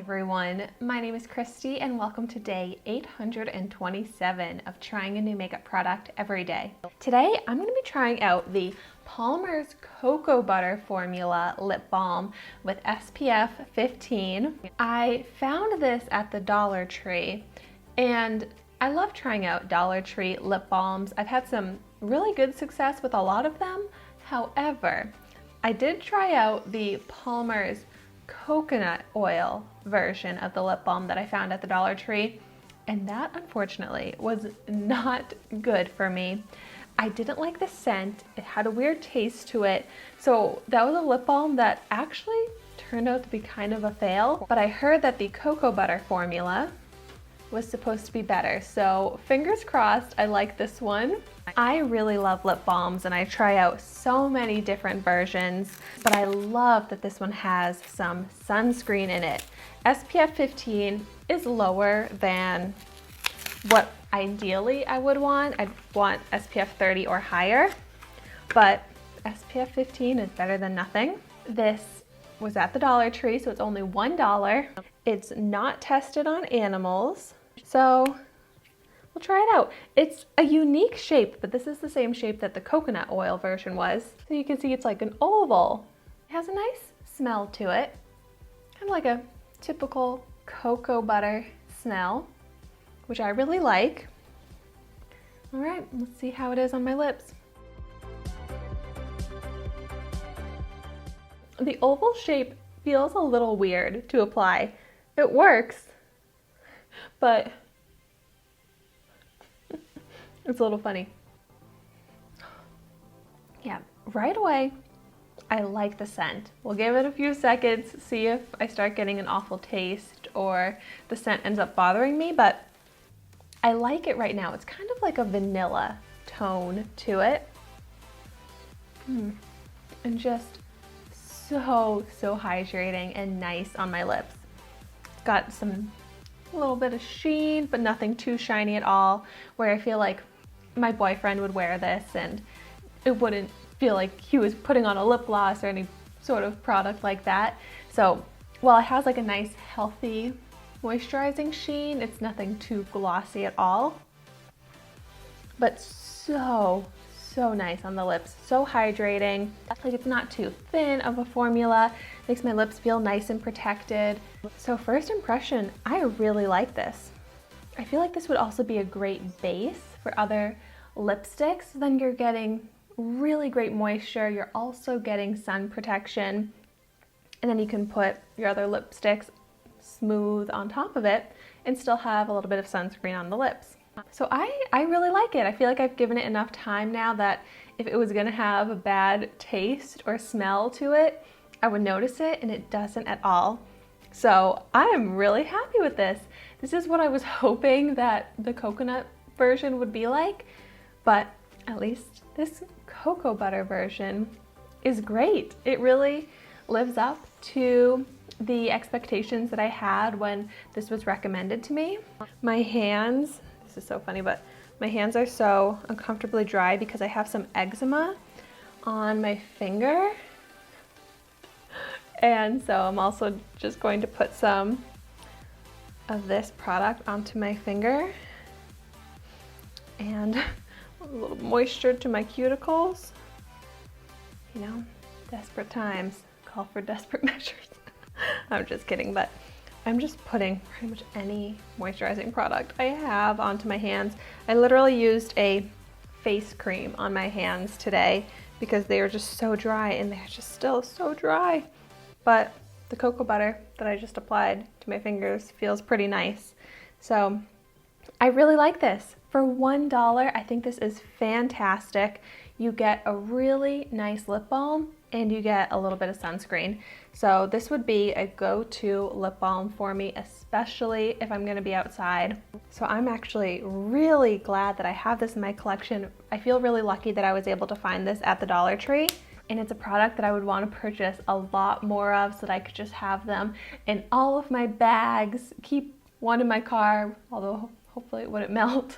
everyone, my name is Christy and welcome to day 827 of trying a new makeup product every day. Today I'm going to be trying out the Palmer's Cocoa Butter Formula Lip Balm with SPF 15. I found this at the Dollar Tree and I love trying out Dollar Tree lip balms. I've had some really good success with a lot of them. However, I did try out the Palmer's coconut oil version of the lip balm that I found at the Dollar Tree, and that unfortunately was not good for me. I didn't like the scent. It had a weird taste to it. So that was a lip balm that actually turned out to be kind of a fail, but I heard that the cocoa butter formula was supposed to be better. So fingers crossed, I like this one. I really love lip balms and I try out so many different versions, but I love that this one has some sunscreen in it. SPF 15 is lower than what ideally I would want. I'd want SPF 30 or higher, but SPF 15 is better than nothing. This was at the Dollar Tree, so it's only $1. It's not tested on animals, so we'll try it out. It's a unique shape, but this is the same shape that the coconut oil version was. So you can see it's like an oval. It has a nice smell to it, kind of like a typical cocoa butter smell, which I really like. All right, let's see how it is on my lips. The oval shape feels a little weird to apply. It works, but it's a little funny. Yeah, right away, I like the scent. We'll give it a few seconds, see if I start getting an awful taste or the scent ends up bothering me, but I like it right now. It's kind of like a vanilla tone to it. And just so hydrating and nice on my lips. It's got a little bit of sheen, but nothing too shiny at all, where I feel like my boyfriend would wear this and it wouldn't feel like he was putting on a lip gloss or any sort of product like that. So while it has like a nice healthy moisturizing sheen, it's nothing too glossy at all, but so nice on the lips, so hydrating. Like, it's not too thin of a formula, makes my lips feel nice and protected. So first impression, I really like this. I feel like this would also be a great base for other lipsticks. Then you're getting really great moisture, you're also getting sun protection, and then you can put your other lipsticks smooth on top of it and still have a little bit of sunscreen on the lips. So I really like it. I feel like I've given it enough time now that if it was gonna have a bad taste or smell to it, I would notice it, and it doesn't at all. So I am really happy with this. This is what I was hoping that the coconut version would be like, but at least this cocoa butter version is great. It really lives up to the expectations that I had when this was recommended to me. My hands, this is so funny, but my hands are so uncomfortably dry because I have some eczema on my finger. And so I'm also just going to put some of this product onto my finger and a little moisture to my cuticles. You know, desperate times call for desperate measures. I'm just kidding, but I'm just putting pretty much any moisturizing product I have onto my hands. I literally used a face cream on my hands today because they were just so dry, and they're just still so dry. But the cocoa butter that I just applied to my fingers feels pretty nice. So I really like this. For $1, I think this is fantastic. You get a really nice lip balm and you get a little bit of sunscreen. So this would be a go-to lip balm for me, especially if I'm gonna be outside. So I'm actually really glad that I have this in my collection. I feel really lucky that I was able to find this at the Dollar Tree. And it's a product that I would want to purchase a lot more of so that I could just have them in all of my bags, keep one in my car, although hopefully it wouldn't melt,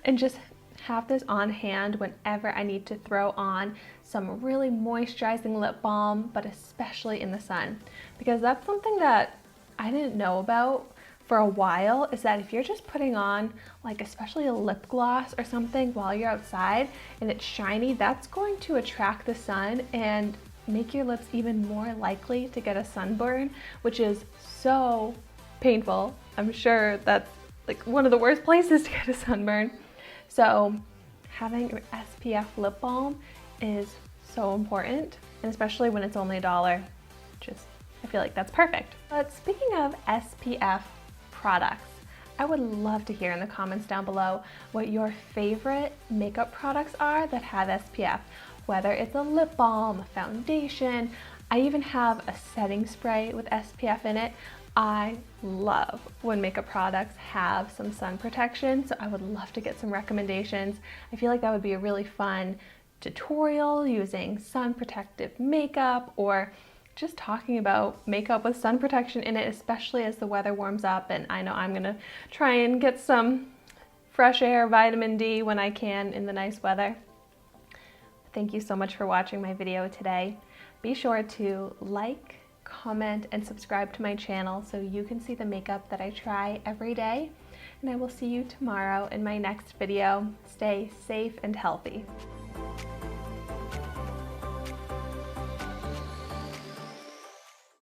and just have this on hand whenever I need to throw on some really moisturizing lip balm, but especially in the sun, because that's something that I didn't know about for a while is that if you're just putting on like especially a lip gloss or something while you're outside and it's shiny, that's going to attract the sun and make your lips even more likely to get a sunburn, which is so painful. I'm sure that's like one of the worst places to get a sunburn. So having SPF lip balm is so important, and especially when it's only $1. I feel like that's perfect. But speaking of SPF products, I would love to hear in the comments down below what your favorite makeup products are that have SPF, whether it's a lip balm, a foundation. I even have a setting spray with SPF in it. I love when makeup products have some sun protection, so I would love to get some recommendations. I feel like that would be a really fun tutorial using sun protective makeup, or just talking about makeup with sun protection in it, especially as the weather warms up. And I know I'm gonna try and get some fresh air, vitamin D when I can in the nice weather. Thank you so much for watching my video today. Be sure to like, comment, and subscribe to my channel so you can see the makeup that I try every day. And I will see you tomorrow in my next video. Stay safe and healthy.